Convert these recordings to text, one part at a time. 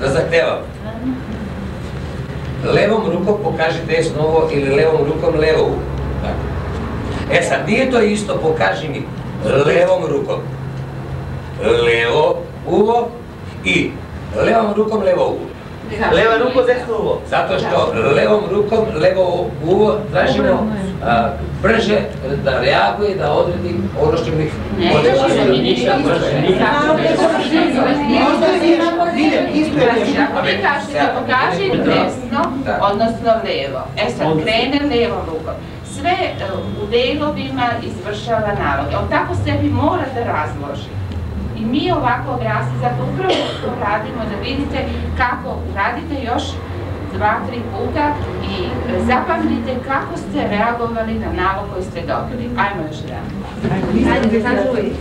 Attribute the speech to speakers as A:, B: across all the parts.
A: Da zahtevam. Levom rukom pokaži desno uvo ili levom rukom levo uvo. E sad, nije to isto, pokaži mi levom rukom levo uvo i levom rukom levo uvo.
B: Leva ruko, desno uvo.
A: Zato što levom rukom levo uvo tražimo brže da reaguje, da odredi ono što mi odredi.
C: Vi kažete pokaži desno, odnosno levo. E sad, krene levom rukom. Sve u delovima izvršava naloge. On tako sebi mora da razloži. I mi ovako odrasli, zato upravo to radimo, da vidite kako radite još 2-3 puta i zapamtite kako ste reagovali na nalog koji ste dobili. Ajmo još jedan. Ajde, kažuj.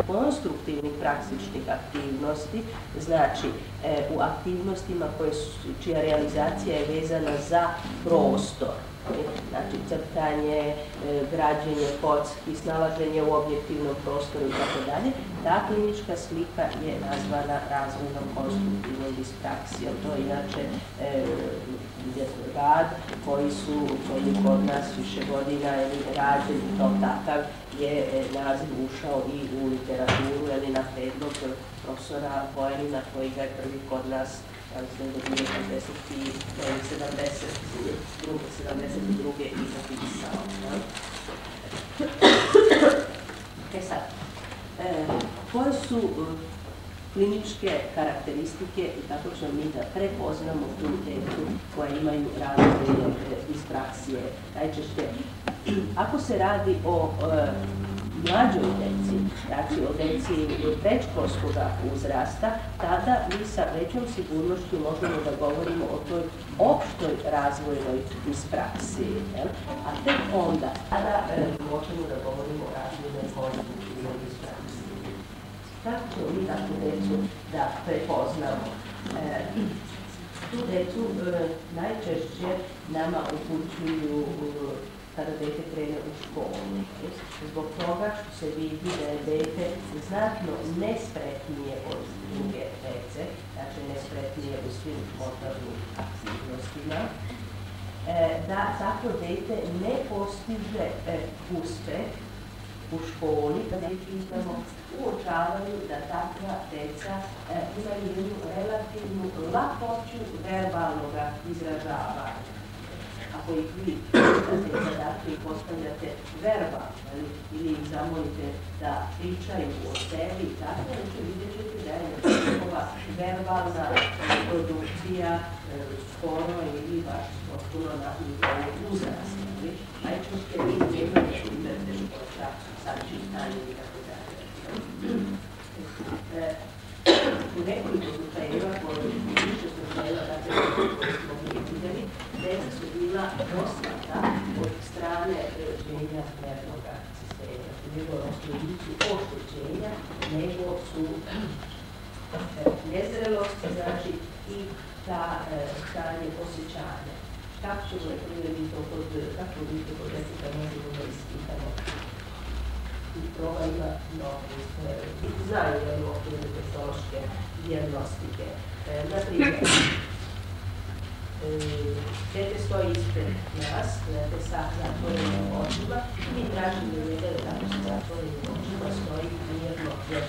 D: Konstruktivnih praksičnih aktivnosti, znači u aktivnostima čija realizacija je vezana za prostor, znači crtanje, građenje kocki, snalaženje u objektivnom prostoru itd. Ta klinička slika je nazvana razvojnom konstruktivnom dispraksijom. To je inače rad koji kod nas više godina rađeni kao takav je naziv ušao i u literaturu, ali na predlog profesora Bojanina koji ga je prvi kod nas do 1972. i zapisao. E sad, koje su kliničke karakteristike i kako ćemo mi da prepoznamo tu djecu koja imaju razvojne dispraksije? Najčešće, ako se radi o mlađoj deci, znači o deci predškolskog uzrasta, tada mi sa većom sigurnošću možemo da govorimo o toj opštoj razvojnoj dispraksiji. A tek onda, tada možemo da govorimo o razvojnoj konstruktivnoj dispraksiji. Kako ćemo mi takvu decu da prepoznamo? Tu decu najčešće nama upućuju kada dete krene u školu. Zbog toga što se vidi da je dete znatno nespretnije od druge dece, znači nespretnije u svim motornim aktivnostima, da takvo dete ne postiže uspeh u školi, kada pitamo, uočavaju da takva deca imaju jednu relativnu lakoću verbalnog izražavanja. Ako ih vi pitate zadatke i postavljate verbalno ili ih zamolite da pričaju o sebi, tako da vidjet ćete da je njihova verbalna produkcija skoro ili baš potpuno na nivou uzrasta. Najčešće vi nemate teškoća sa čitanjem i tako dalje. U nekoliko slučajeva, više slučajeva, dakle, koji smo mi vidjeli, deca su bila doslata od strane ženja nervnog sistema. Nego su oštećenja, nego su nezrelosti, znači i ta stanje osjećanja. Kako ćemo vi to kod deteta možemo da ispitamo? I proba ima znaju jednu okvirne testološke dijagnostike. Naprimjer, dete stoji ispred nas, sa zatvorenim očima, mi tražimo njega da tako sa zatvorenim očima stoji mirno 1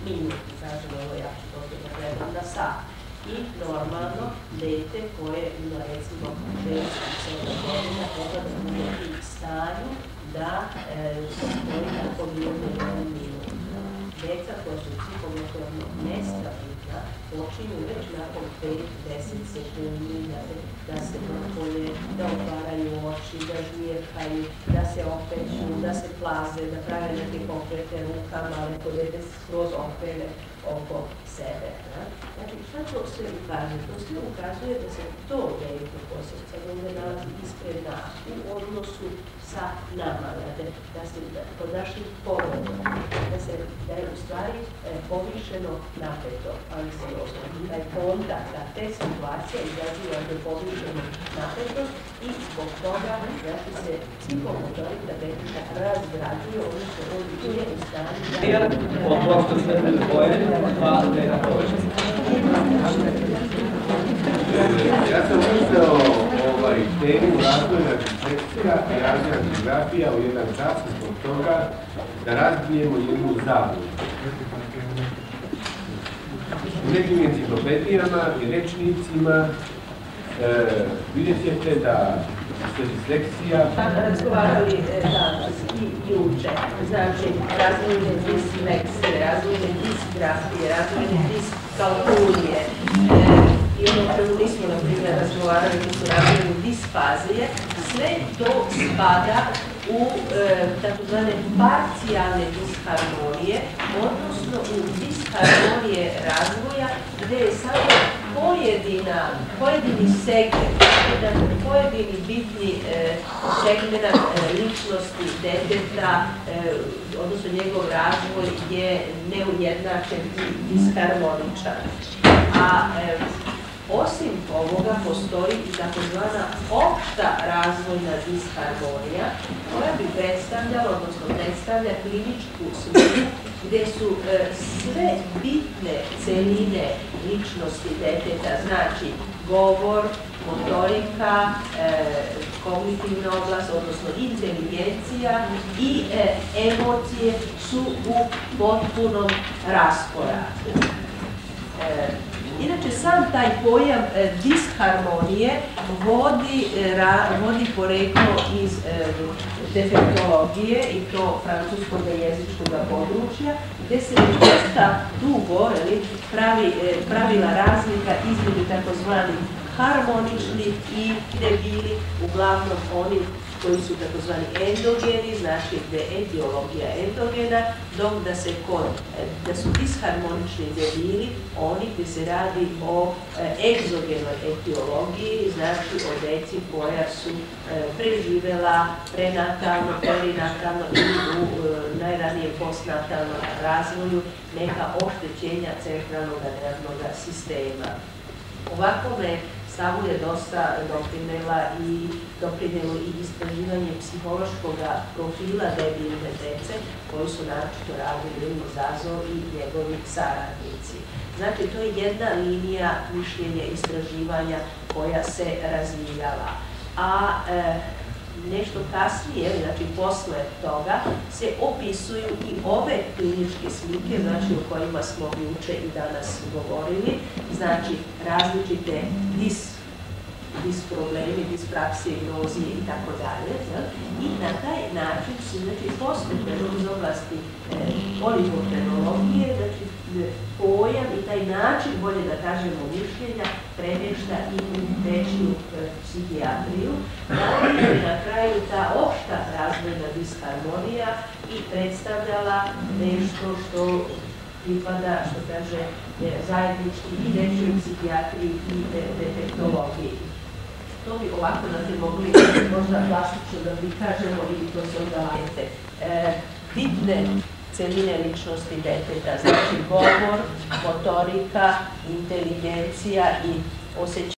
D: minut i kažemo ovo ja ću to da gledam na sat. I normalno, dete koje ima recimo 6-7 godina treba da bude u stanju da stoji tako mirno 1 minut. Deca koja su psihomotorno nestabilna počinju već nakon 5-10 sekundi da se vrpolje, da otvaraju oči, da žmirkaju, da se opeću, da se plaze, da prave neke pokrete rukama, neko dete skroz okrene oko sebe. Znači, šta to sve ukazuje? To sve ukazuje da se to dete koje se ovdje nalazi ispred nas u odnosu sa nama, da se kod naših pogleda, da je u stvari povišeno napeto, ali se taj kontakt, da te situacije izaziva do povišenu napetost i zbog toga znači se psihomotorika deteta razgrađuje, odnosno on je u stanju
E: Ja sam uzeo temu razvojna koncepcija i razvojna geografija u jedan čas zbog toga da razbijemo jednu zabludu. U nekim enciklopedijama i rečnicima vidjet ćete da se disleksija...
D: Razgovarali danas i juče, znači razvojne disleksije, razvojne disgrafije, razvojne diskalkulije, i ono čemu nismo, na primjer, razgovarali, to su razvojne disfazije, sve to spada u takozvane parcijalne disharmonije, odnosno u disharmonije razvoja, gdje je samo pojedini segment, pojedini bitni segment ličnosti deteta, odnosno njegov razvoj je neujednačen i disharmoničan. A osim ovoga postoji i takozvana opšta razvojna disharmonija koja bi predstavljala, odnosno predstavlja kliničku sliku gdje su sve bitne celine ličnosti deteta, znači govor, motorika, kognitivna oblast, odnosno inteligencija i emocije su u potpunom rasporadu. Inače, sam taj pojam disharmonije vodi poreklo iz defektologije i to francuskog jezičkog područja, gdje se dosta dugo pravila razlika između takozvanih harmonični i debili, uglavnom oni koji su takozvani endogeni, znači gdje je etiologija endogena, dok da su disharmonični debili, oni gdje se radi o egzogenoj etiologiji, znači o deci koja su preživela prenatalno, perinatalno i u najranijem postnatalnom razvoju neka oštećenja centralnog nervnog sistema. Ovakvome stavu je dosta doprinelo i istraživanje psihološkog profila debilne dece koji su naročito radili Zazo i njegovi saradnici. Znači, to je jedna linija mišljenja istraživanja koja se razvijala. A nešto kasnije, znači posle toga, se opisuju i ove kliničke slike, znači o kojima smo juče i danas govorili, znači različite disproblemi, dispraksije, grozije i tako dalje. I na taj način se, znači, postepeno iz oblasti oligopenologije, znači pojam i taj način, bolje da kažemo, mišljenja premješta i u dečju psihijatriju, da bi na kraju ta opšta razvojna disharmonija i predstavljala nešto što pripada, što kaže, zajednički i dečjoj psihijatriji i defektologiji. To bi ovako da bi mogli možda plastično da bi kažemo ili to se odavajete. Bitne celine ličnosti deteta, znači govor, motorika, inteligencija i osjećanje.